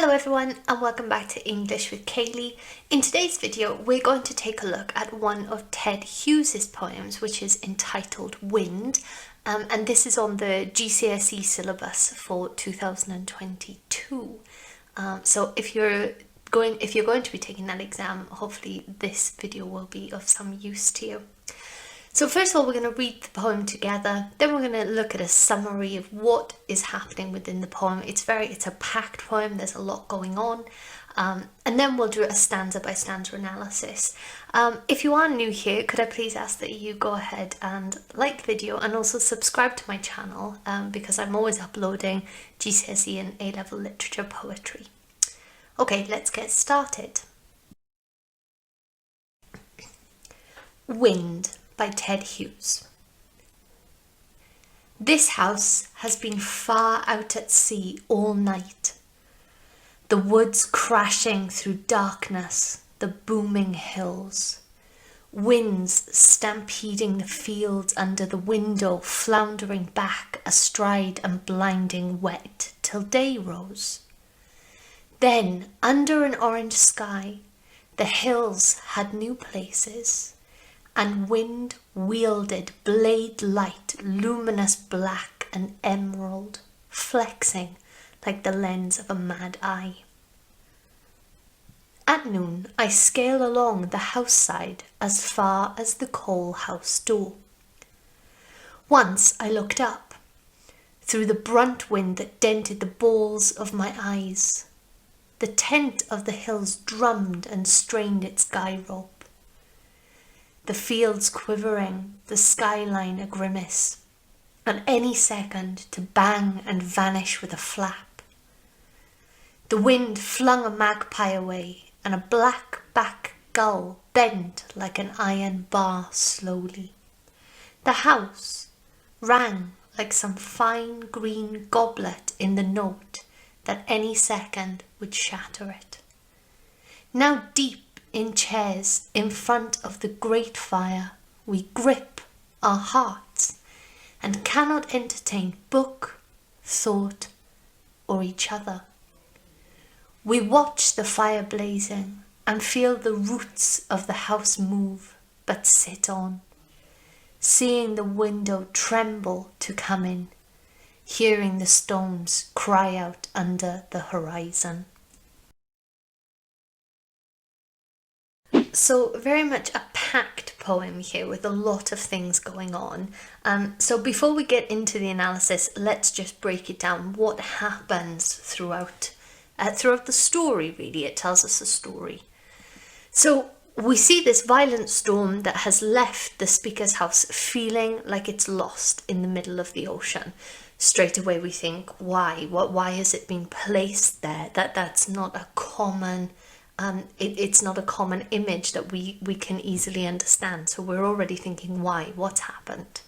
Hello everyone and welcome back to English with Kayleigh. In today's video we're going to take a look at one of Ted Hughes' poems, which is entitled Wind, and this is on the GCSE syllabus for 2022. So if you're going to be taking that exam, hopefully this video will be of some use to you. So first of all, we're going to read the poem together, then we're going to look at a summary of what is happening within the poem. It's a packed poem, there's a lot going on, and then we'll do a stanza by stanza analysis. If you are new here, could I please ask that you go ahead and like the video and also subscribe to my channel, because I'm always uploading GCSE and A-level literature poetry. Okay, let's get started. Wind by Ted Hughes. This house has been far out at sea all night. The woods crashing through darkness, the booming hills. Winds stampeding the fields under the window, floundering back astride and blinding wet till day rose. Then, under an orange sky, the hills had new places, and wind wielded blade light, luminous black and emerald, flexing like the lens of a mad eye. At noon I scale along the house side as far as the coal house door. Once I looked up, through the brunt wind that dented the balls of my eyes. The tent of the hills drummed and strained its guy rope. The fields quivering, the skyline a grimace, at any second to bang and vanish with a flap. The wind flung a magpie away, and a black-backed gull bent like an iron bar slowly. The house rang like some fine green goblet in the note that any second would shatter it. Now deep in chairs in front of the great fire, we grip our hearts and cannot entertain book, thought, or each other. We watch the fire blazing and feel the roots of the house move, but sit on, seeing the window tremble to come in, hearing the stones cry out under the horizon. So very much a packed poem here with a lot of things going on. So before we get into the analysis, let's just break it down. What happens throughout the story, really? It tells us a story. So we see this violent storm that has left the speaker's house feeling like it's lost in the middle of the ocean. Straight away we think, why? Why has it been placed there? That's not a common... it's not a common image that we can easily understand. So we're already thinking, why? What's happened?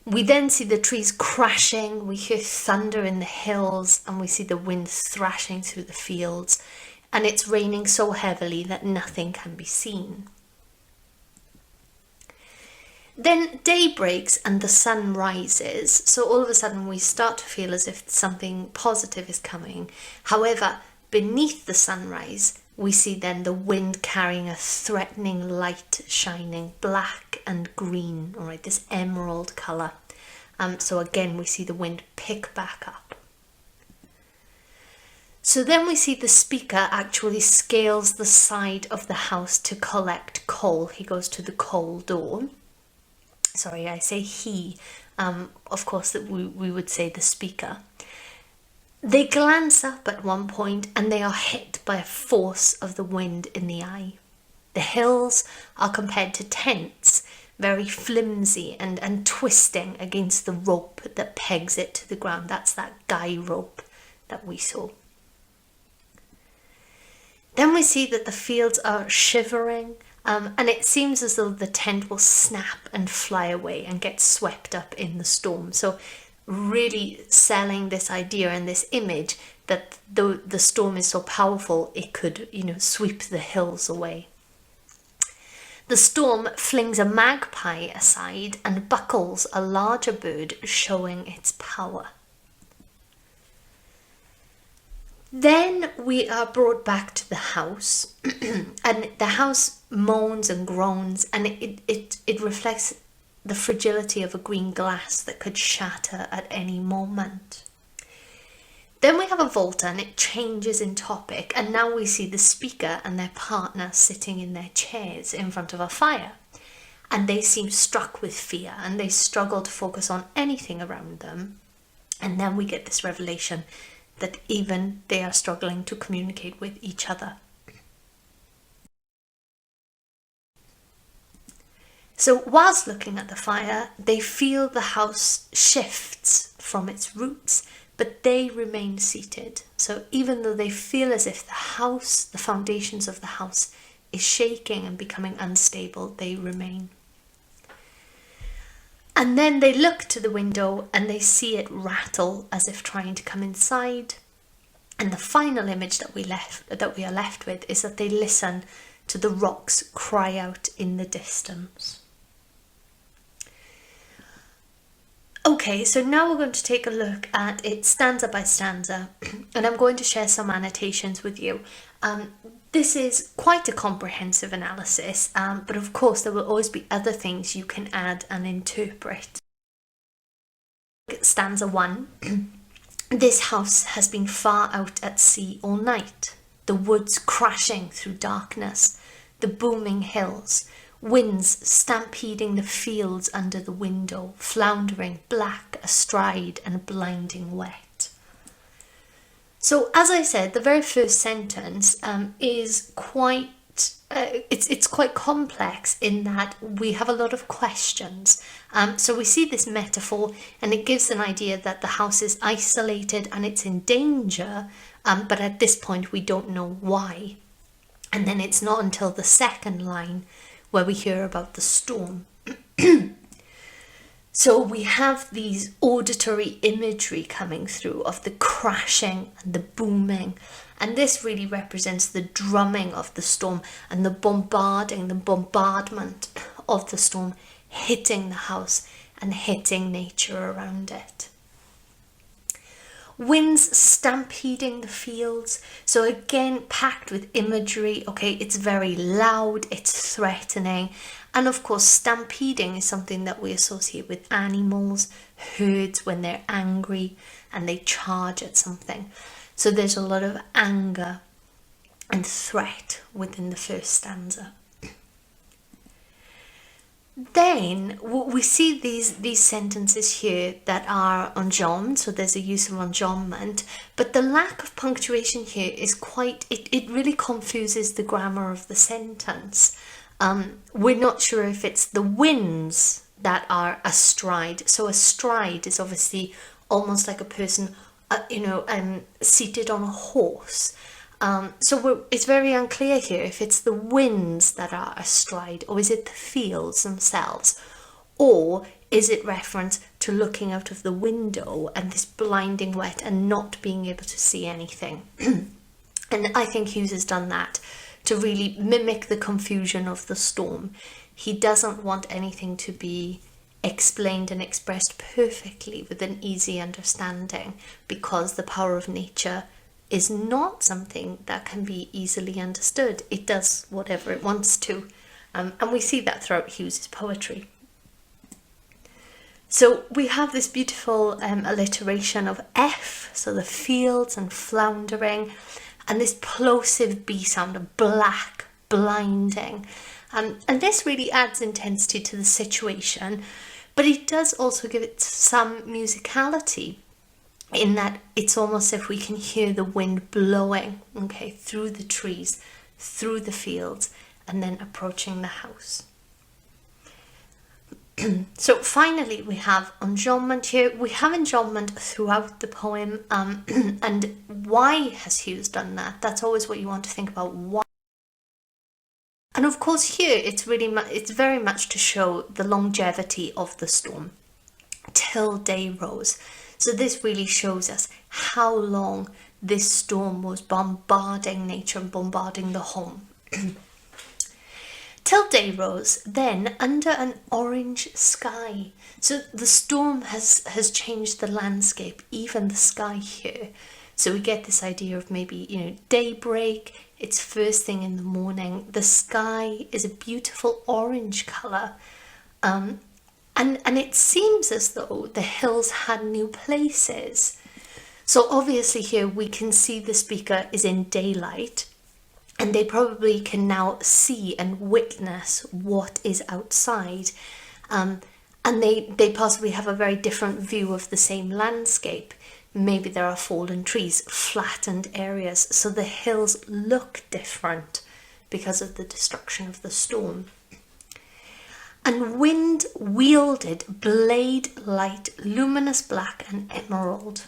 We then see the trees crashing, we hear thunder in the hills, and we see the wind thrashing through the fields, and it's raining so heavily that nothing can be seen. Then day breaks and the sun rises, so all of a sudden we start to feel as if something positive is coming. However, beneath the sunrise, we see then the wind carrying a threatening light shining black and green, all right, this emerald colour. So again, we see the wind pick back up. So then we see the speaker actually scales the side of the house to collect coal. He goes to the coal door. Sorry, I say he. Of course, that we would say the speaker. They glance up at one point and they are hit by a force of the wind in the eye. The hills are compared to tents, very flimsy and twisting against the rope that pegs it to the ground. That's that guy rope that we saw. Then we see that the fields are shivering, and it seems as though the tent will snap and fly away and get swept up in the storm. So really selling this idea and this image that the storm is so powerful it could, sweep the hills away. The storm flings a magpie aside and buckles a larger bird, showing its power. Then we are brought back to the house, and the house moans and groans, and it reflects the fragility of a green glass that could shatter at any moment. Then we have a Volta, and it changes in topic, and now we see the speaker and their partner sitting in their chairs in front of a fire, and they seem struck with fear, and they struggle to focus on anything around them. And then we get this revelation that even they are struggling to communicate with each other. So whilst looking at the fire, they feel the house shifts from its roots, but they remain seated. So even though they feel as if the house, the foundations of the house, is shaking and becoming unstable, they remain. And then they look to the window and they see it rattle as if trying to come inside. And the final image that we are left with is that they listen to the rocks cry out in the distance. Okay, so now we're going to take a look at it stanza by stanza, and I'm going to share some annotations with you. This is quite a comprehensive analysis, but of course there will always be other things you can add and interpret. Stanza 1. This house has been far out at sea all night, the woods crashing through darkness, the booming hills, winds stampeding the fields under the window, floundering black astride and blinding wet. So as I said, the very first sentence is quite it's quite complex in that we have a lot of questions. So we see this metaphor, and it gives an idea that the house is isolated and it's in danger, but at this point we don't know why. And then it's not until the second line where we hear about the storm. So we have these auditory imagery coming through of the crashing and the booming, and this really represents the drumming of the storm and the bombardment of the storm hitting the house and hitting nature around it. Winds stampeding the fields, so again packed with imagery. Okay, it's very loud, it's threatening, and of course stampeding is something that we associate with animals, herds, when they're angry and they charge at something. So there's a lot of anger and threat within the first stanza. Then we see these sentences here that are enjambed, so there's a use of enjambment, but the lack of punctuation here is it really confuses the grammar of the sentence. We're not sure if it's the winds that are astride. So astride is obviously almost like a person, seated on a horse. So it's very unclear here if it's the winds that are astride, or is it the fields themselves, or is it reference to looking out of the window and this blinding wet and not being able to see anything. And I think Hughes has done that to really mimic the confusion of the storm. He doesn't want anything to be explained and expressed perfectly with an easy understanding, because the power of nature is not something that can be easily understood. It does whatever it wants to, and we see that throughout Hughes's poetry. So we have this beautiful alliteration of F, so the fields and floundering, and this plosive B sound of black, blinding, and this really adds intensity to the situation, but it does also give it some musicality, in that it's almost as if we can hear the wind blowing, okay, through the trees, through the fields, and then approaching the house. So finally we have enjambment here. We have enjambment throughout the poem, and why has Hughes done that? That's always what you want to think about. Why? And of course here it's very much to show the longevity of the storm, till day rose. So this really shows us how long this storm was bombarding nature and bombarding the home. Till day rose, then under an orange sky. So the storm has changed the landscape, even the sky here. So we get this idea of maybe, you know, daybreak, it's first thing in the morning, the sky is a beautiful orange colour, and it seems as though the hills had new places. So obviously here we can see the speaker is in daylight, and they probably can now see and witness what is outside. And they possibly have a very different view of the same landscape. Maybe there are fallen trees, flattened areas, so the hills look different because of the destruction of the storm. And wind wielded blade light, luminous black and emerald.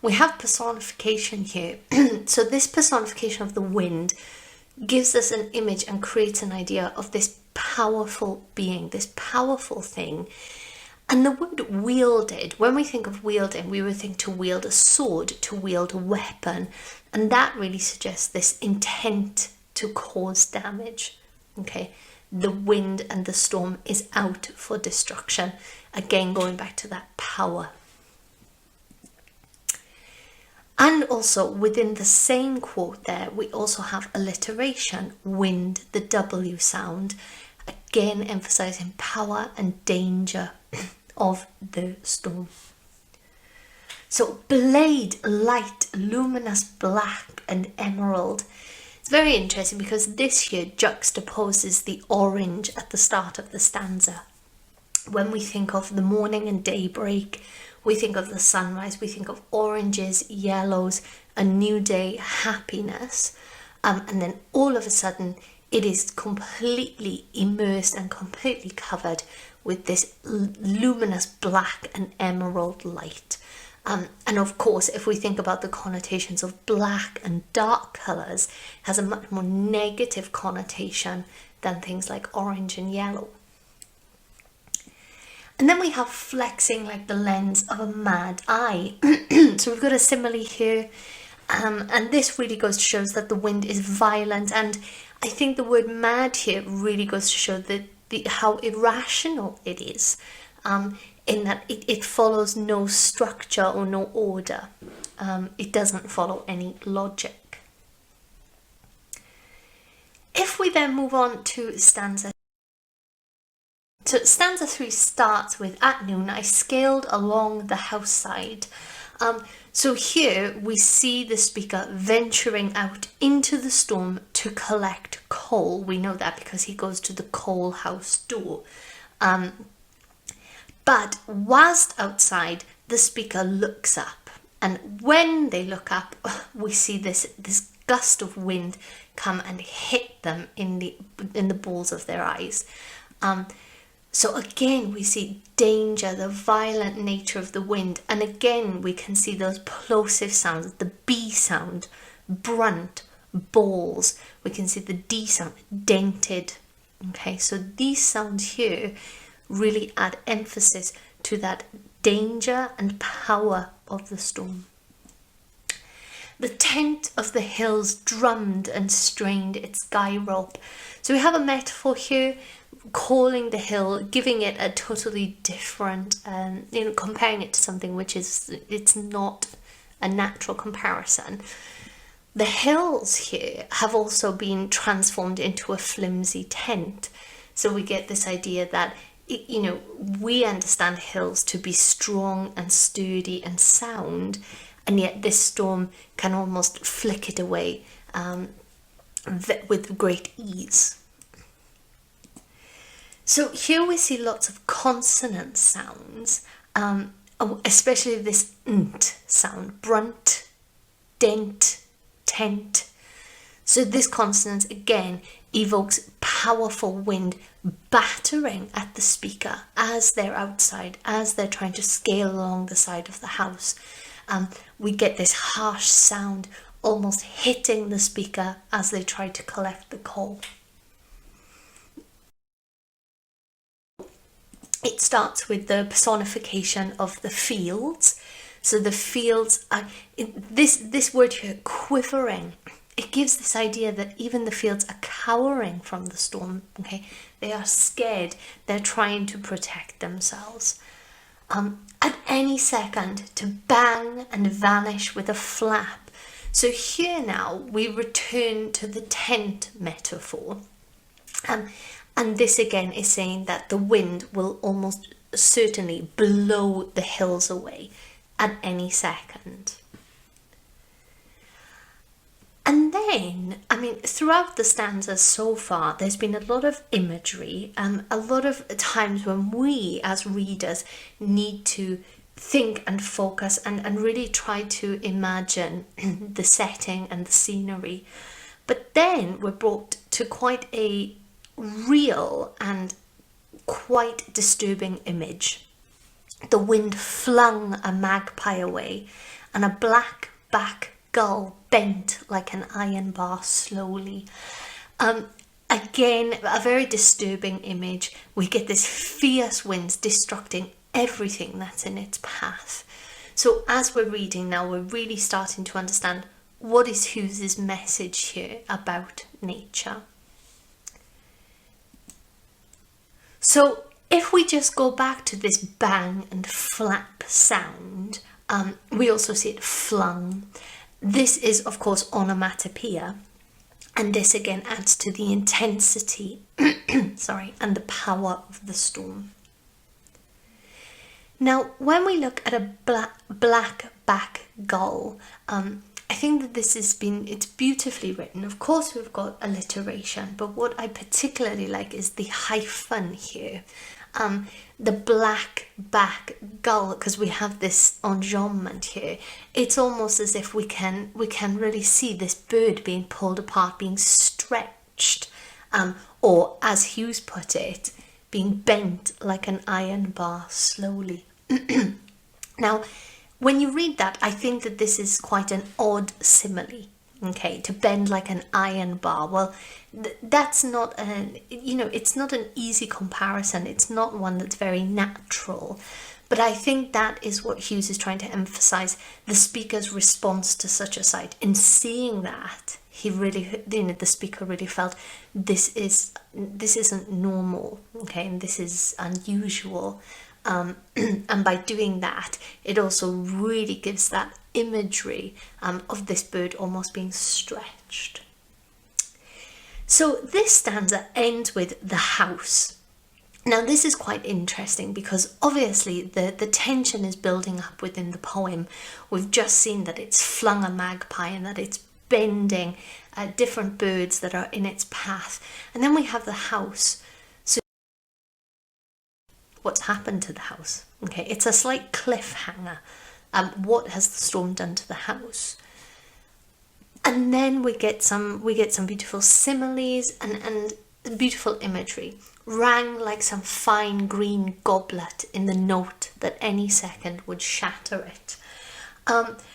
We have personification here. So this personification of the wind gives us an image and creates an idea of this powerful being, this powerful thing. And the word wielded, when we think of wielding, we would think to wield a sword, to wield a weapon. And that really suggests this intent to cause damage. Okay, the wind and the storm is out for destruction. Again, going back to that power. And also within the same quote there, we also have alliteration, wind, the W sound, again emphasizing power and danger of the storm. So blade, light, luminous black and emerald. It's very interesting because this here juxtaposes the orange at the start of the stanza. When we think of the morning and daybreak, we think of the sunrise, we think of oranges, yellows, a new day, happiness. And then all of a sudden, it is completely immersed and completely covered with this luminous black and emerald light. And of course, if we think about the connotations of black and dark colours, it has a much more negative connotation than things like orange and yellow. And then we have flexing like the lens of a mad eye. So we've got a simile here. And this really goes to show that the wind is violent. And I think the word mad here really goes to show that how irrational it is. In that it follows no structure or no order. It doesn't follow any logic. If we then move on to stanza. So stanza 3 starts with, at noon I scaled along the house side. So here we see the speaker venturing out into the storm to collect coal. We know that because he goes to the coal house door. But whilst outside, the speaker looks up. And when they look up, we see this gust of wind come and hit them in the balls of their eyes. So again, we see danger, the violent nature of the wind. And again, we can see those plosive sounds, the B sound, brunt, balls. We can see the D sound, dented. Okay, so these sounds here really add emphasis to that danger and power of the storm. The tent of the hills drummed and strained its guy rope. So we have a metaphor here, calling the hill, giving it a totally different, comparing it to something which it's not a natural comparison. The hills here have also been transformed into a flimsy tent. So we get this idea that, we understand hills to be strong and sturdy and sound, and yet this storm can almost flick it away with great ease. So here we see lots of consonant sounds, especially this nt sound, brunt, dent, tent. So this consonant again evokes powerful wind battering at the speaker as they're outside, as they're trying to scale along the side of the house. We get this harsh sound almost hitting the speaker as they try to collect the coal. It starts with the personification of the fields. So the fields are, this word here, quivering, it gives this idea that even the fields are cowering from the storm. Okay, they are scared, they're trying to protect themselves. at any second to bang and vanish with a flap. So here now we return to the tent metaphor. And this again is saying that the wind will almost certainly blow the hills away at any second. And then, I mean, throughout the stanzas so far, there's been a lot of imagery, a lot of times when we as readers need to think and focus and really try to imagine the setting and the scenery. But then we're brought to quite a real and quite disturbing image. The wind flung a magpie away, and a black-back gull bent like an iron bar slowly. Again, a very disturbing image. We get this fierce wind destructing everything that's in its path. So as we're reading now, we're really starting to understand what is Hughes's message here about nature. So if we just go back to this bang and flap sound, we also see it flung. This is, of course, onomatopoeia, and this again adds to the intensity and the power of the storm. Now, when we look at a black-back gull, I think that it's beautifully written. Of course, we've got alliteration, but what I particularly like is the hyphen here. The black-back gull, because we have this enjambment here. It's almost as if we can really see this bird being pulled apart, being stretched, or as Hughes put it, being bent like an iron bar slowly. Now, when you read that, I think that this is quite an odd simile. Okay, to bend like an iron bar. Well, that's not it's not an easy comparison. It's not one that's very natural. But I think that is what Hughes is trying to emphasize, the speaker's response to such a sight. In seeing that, he really, the speaker really felt this isn't normal, okay, and this is unusual. And by doing that, it also really gives that imagery of this bird almost being stretched. So this stanza ends with the house. Now this is quite interesting because obviously the tension is building up within the poem. We've just seen that it's flung a magpie and that it's bending different birds that are in its path. And then we have the house. So what's happened to the house? Okay, it's a slight cliffhanger. What has the storm done to the house? And then we get some beautiful similes and beautiful imagery. Rang like some fine green goblet in the note that any second would shatter it.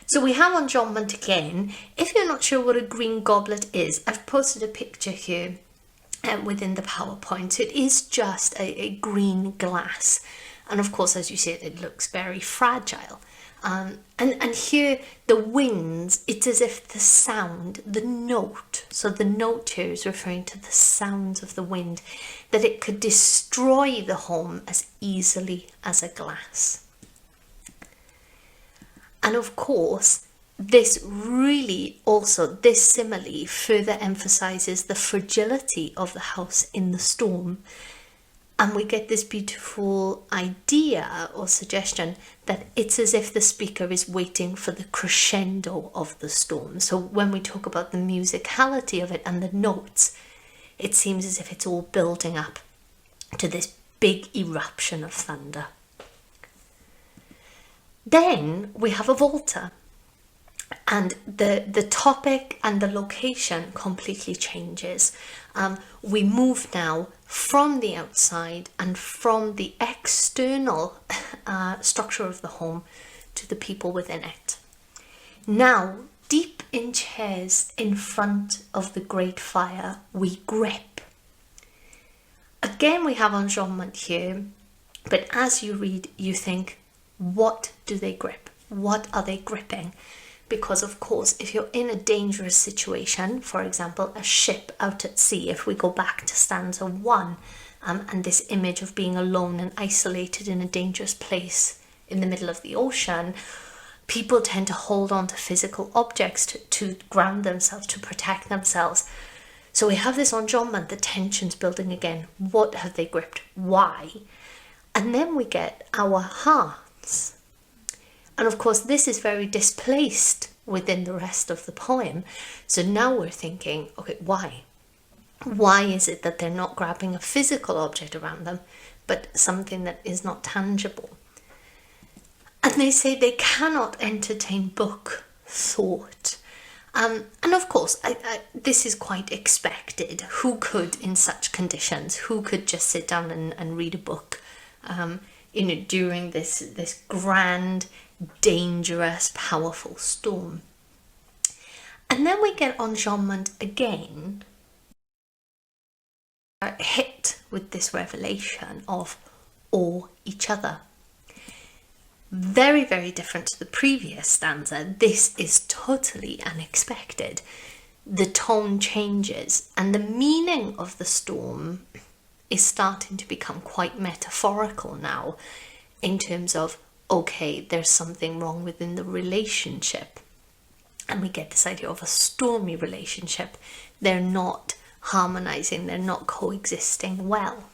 So we have enjambment again. If you're not sure what a green goblet is, I've posted a picture here within the PowerPoint. So it is just a green glass. And of course, as you see, it looks very fragile. And here the winds, it's as if the sound, the note, so the note here is referring to the sounds of the wind, that it could destroy the home as easily as a glass. And of course, this simile further emphasizes the fragility of the house in the storm. And we get this beautiful idea or suggestion that it's as if the speaker is waiting for the crescendo of the storm. So when we talk about the musicality of it and the notes, it seems as if it's all building up to this big eruption of thunder. Then we have a volta. And the topic and the location completely changes. We move now from the outside and from the external structure of the home to the people within it. Now, deep in chairs in front of the great fire, we grip. Again, we have enjambment here, but as you read, you think, what do they grip? What are they gripping? Because of course, if you're in a dangerous situation, for example, a ship out at sea, if we go back to stanza 1, and this image of being alone and isolated in a dangerous place, in the middle of the ocean, people tend to hold on to physical objects to ground themselves, to protect themselves. So we have this enjambment, the tension's building again. What have they gripped? Why? And then we get our hearts. And of course, this is very displaced within the rest of the poem. So now we're thinking, okay, why? Why is it that they're not grabbing a physical object around them, but something that is not tangible? And they say they cannot entertain book thought. And of course, this is quite expected. Who could, in such conditions, who could just sit down and read a book, during this grand, dangerous, powerful storm? And then we get enjambment again, hit with this revelation of awe each other. Very, very different to the previous stanza. This is totally unexpected. The tone changes and the meaning of the storm is starting to become quite metaphorical now, in terms of, okay, there's something wrong within the relationship. And we get this idea of a stormy relationship. They're not harmonizing, they're not coexisting well.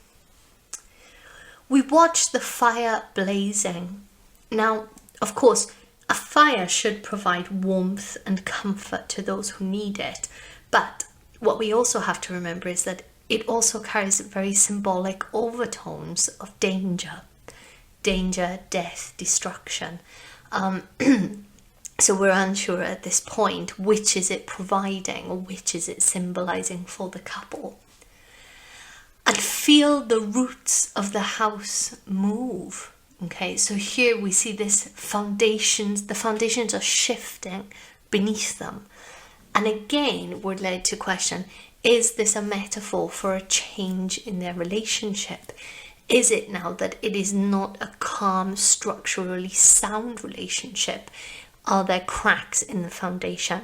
We watch the fire blazing. Now, of course, a fire should provide warmth and comfort to those who need it. But what we also have to remember is that it also carries very symbolic overtones of danger. Danger, death, destruction. So we're unsure at this point, which is it providing or which is it symbolizing for the couple. And feel the roots of the house move. Okay, so here we see this the foundations are shifting beneath them. And again, we're led to question, is this a metaphor for a change in their relationship? Is it now that it is not a calm, structurally sound relationship? Are there cracks in the foundation?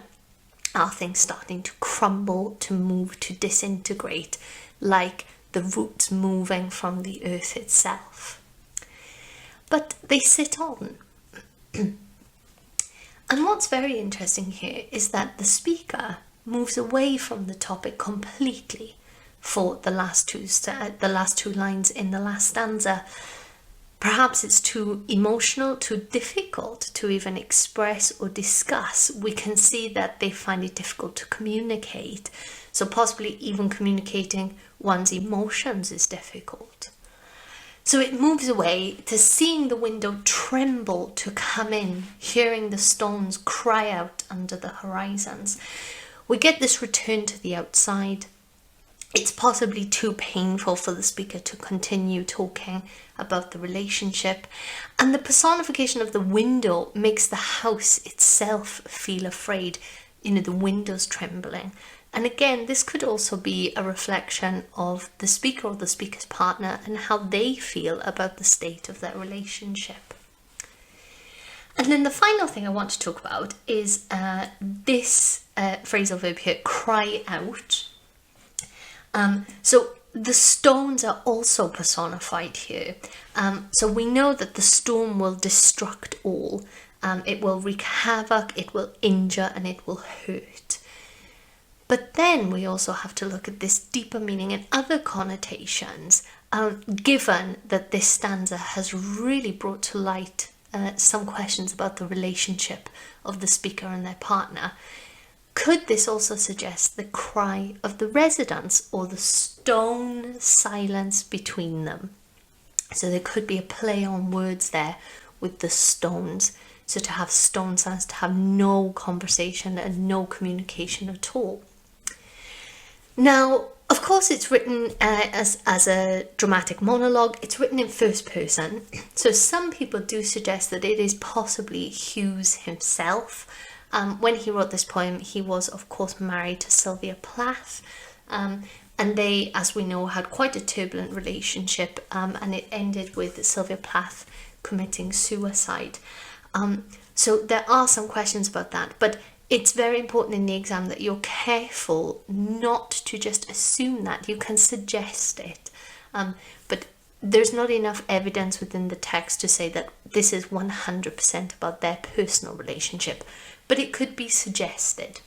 Are things starting to crumble, to move, to disintegrate, like the roots moving from the earth itself? But they sit on. And what's very interesting here is that the speaker moves away from the topic completely for the last two lines in the last stanza. Perhaps it's too emotional, too difficult to even express or discuss. We can see that they find it difficult to communicate. So possibly even communicating one's emotions is difficult. So it moves away to seeing the window tremble to come in, hearing the stones cry out under the horizons. We get this return to the outside. It's possibly too painful for the speaker to continue talking about the relationship. And the personification of the window makes the house itself feel afraid, the windows trembling. And again, this could also be a reflection of the speaker or the speaker's partner and how they feel about the state of their relationship. And then the final thing I want to talk about is this phrasal verb here, cry out. So the stones are also personified here. So we know that the storm will destruct all. It will wreak havoc, it will injure, and it will hurt. But then we also have to look at this deeper meaning and other connotations, given that this stanza has really brought to light some questions about the relationship of the speaker and their partner. Could this also suggest the cry of the residents or the stone silence between them? So there could be a play on words there with the stones. So to have stone silence, to have no conversation and no communication at all. Now, of course, it's written as a dramatic monologue. It's written in first person. So some people do suggest that it is possibly Hughes himself. When he wrote this poem, he was, of course, married to Sylvia Plath. And they, as we know, had quite a turbulent relationship. And it ended with Sylvia Plath committing suicide. So there are some questions about that. But it's very important in the exam that you're careful not to just assume that. You can suggest it. But there's not enough evidence within the text to say that this is 100% about their personal relationship, but it could be suggested.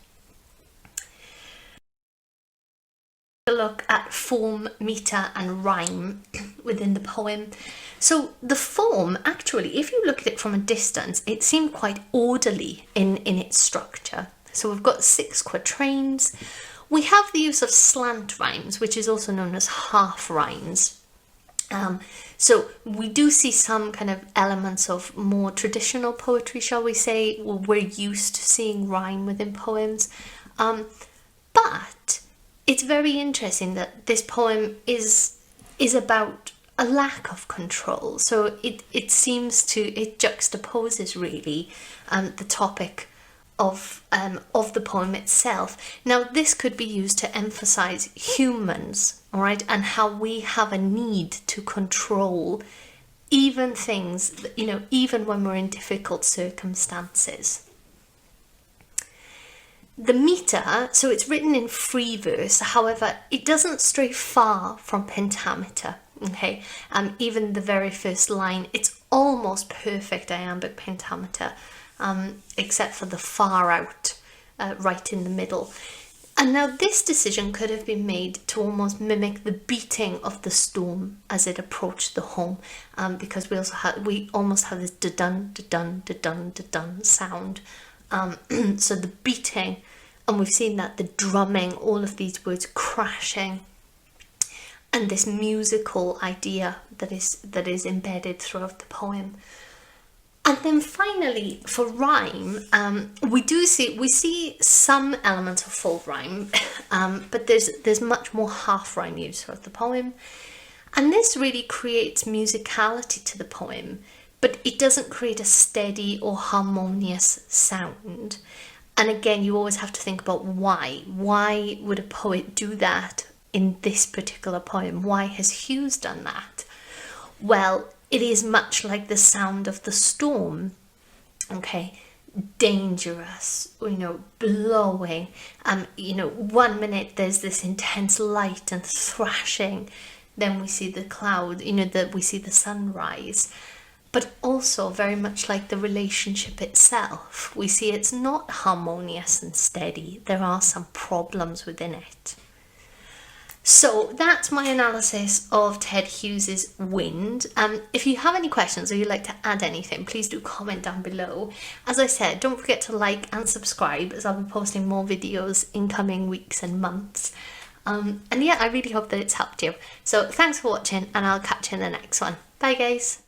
A look at form, meter and rhyme within the poem. So the form, actually, if you look at it from a distance, it seemed quite orderly in its structure. So we've got 6 quatrains. We have the use of slant rhymes, which is also known as half rhymes. So we do see some kind of elements of more traditional poetry, shall we say. Well, we're used to seeing rhyme within poems. But it's very interesting that this poem is about a lack of control. So it seems to, it juxtaposes really the topic of the poem itself. Now this could be used to emphasize humans, all right, and how we have a need to control even things, you know, even when we're in difficult circumstances. The meter, so it's written in free verse, however, it doesn't stray far from pentameter, okay? Even the very first line, it's almost perfect iambic pentameter, except for the far out, right in the middle. And now this decision could have been made to almost mimic the beating of the storm as it approached the home, because we almost have this da-dun, da-dun, da-dun, da-dun sound. So the beating, and we've seen that, the drumming, all of these words crashing, and this musical idea that is embedded throughout the poem. And then finally, for rhyme, we see some elements of full rhyme, but there's much more half rhyme used throughout the poem, and this really creates musicality to the poem, but it doesn't create a steady or harmonious sound. And again, you always have to think about why. Why would a poet do that in this particular poem? Why has Hughes done that? Well, it is much like the sound of the storm, okay? Dangerous, you know, blowing. You know, 1 minute there's this intense light and thrashing, then we see the cloud, you know, we see the sunrise. But also very much like the relationship itself, we see it's not harmonious and steady. There are some problems within it. So that's my analysis of Ted Hughes's Wind. If you have any questions or you'd like to add anything, please do comment down below. As I said, don't forget to like and subscribe, as I'll be posting more videos in coming weeks and months. And yeah, I really hope that it's helped you. So thanks for watching, and I'll catch you in the next one. Bye guys.